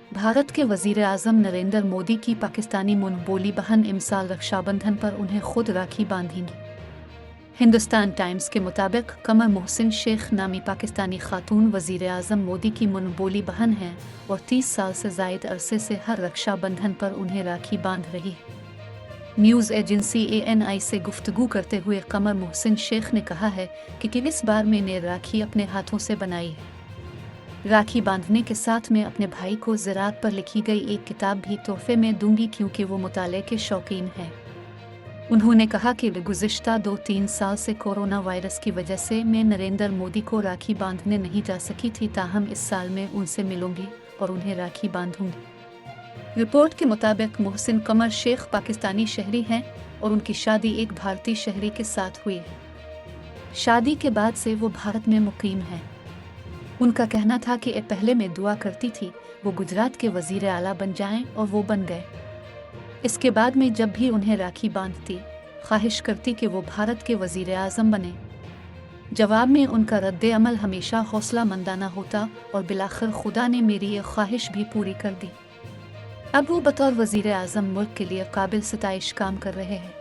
भारत के वजीर आज़म नरेंद्र मोदी की पाकिस्तानी मुंहबोली बहन इमसाल रक्षाबंधन पर उन्हें खुद राखी बांधेंगी। हिंदुस्तान टाइम्स के मुताबिक कमर मोहसिन शेख नामी पाकिस्तानी खातून वजीर आज़म मोदी की मुंहबोली बहन हैं और 30 साल से ज़ायद अरसे से हर रक्षाबंधन पर उन्हें राखी बांध रही है। न्यूज़ एजेंसी ANI से गुफ्तगू करते हुए कमर मोहसिन शेख ने कहा है कि इस बार मैंने राखी अपने हाथों से बनाई है। राखी बांधने के साथ मैं अपने भाई को ज़राअत पर लिखी गई एक किताब भी तोहफे में दूंगी क्योंकि वो मुताले के शौकीन है। उन्होंने कहा कि गुज़िश्ता 2-3 साल से कोरोना वायरस की वजह से मैं नरेंद्र मोदी को राखी बांधने नहीं जा सकी थी, ताहम इस साल मैं उनसे मिलूंगी और उन्हें राखी बांधूंगी। रिपोर्ट के मुताबिक मोहसिन कमर शेख पाकिस्तानी शहरी हैं और उनकी शादी एक भारतीय शहरी के साथ हुई है। शादी के बाद से वो भारत में मुकीम हैं। उनका कहना था कि पहले मैं दुआ करती थी वो गुजरात के वजीर आला बन जाएं और वो बन गए। इसके बाद मैं जब भी उन्हें राखी बांधती ख्वाहिश करती कि वो भारत के वजीर आज़म बने। जवाब में उनका रद्द अमल हमेशा हौसला मंदाना होता और बिलाखिर खुदा ने मेरी ये ख्वाहिश भी पूरी कर दी। अब वो बतौर वजीर आज़म मुल्क के लिए काबिल सिताइश काम कर रहे हैं।